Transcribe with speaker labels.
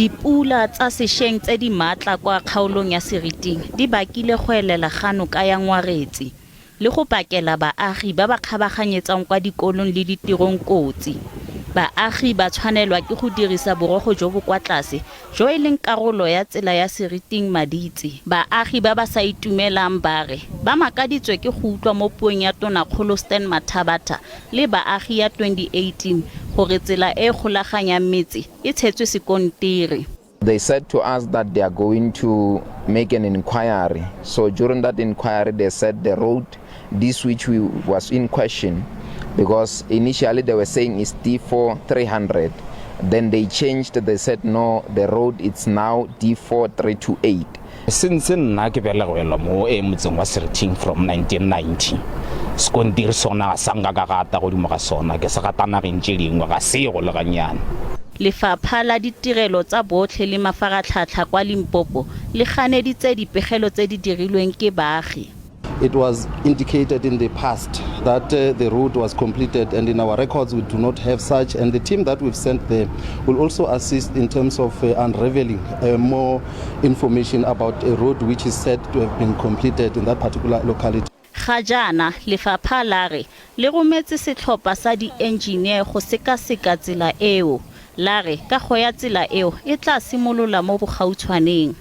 Speaker 1: Dipula tsa sesheng tse di matla kwa kgaolong ya Seriting di bakile go elela gano ka ya ngwaretsi le go pakela baagi ba ba kgabaganyetsang kwa dikolong le ditirong kotsi. Baagi ba tshwanelwa ke go dirisa borogo jo bo kwa tlase jo e leng karolo ya tsela ya Seriting maditse. Baagi ba ba sa itumelang bare ba makaditswe ke go utlwa mo puong ya Tonakgolo Stan Mathabata le baagi ya 2018 gore tsela e golaganyang metse e tshetswe sekontiri.
Speaker 2: They said to us that they are going to make an inquiry. So during that inquiry they said the road this which was in question, because initially they were saying it's D4 300, then they changed, they said no, the road it's now D4 328.
Speaker 3: Since nna ke belegela mo motseng wa Seriting from 1990 sekontiri sona sanga ka gata go di mo ga sona ke sa gatana re ntšheleng ga se go le ganyana.
Speaker 1: Lefapha la ditirelo tsa botlhe le mafaratlhatlha kwa Limpopo le ganeditse dipegelo tse di dirilweng ke baagi.
Speaker 4: It was indicated in the past that the road was completed, and in our records we do not have such, and the team that we've sent there will also assist in terms of unraveling more information about a road which is said to have been completed in that particular locality.
Speaker 1: Ga jana lefapha la re le rometse setlhopha sa di-engineer go sekaseka tsela eo. La re ka go ya tsela eo e tla simolola mo bogautshwaneng.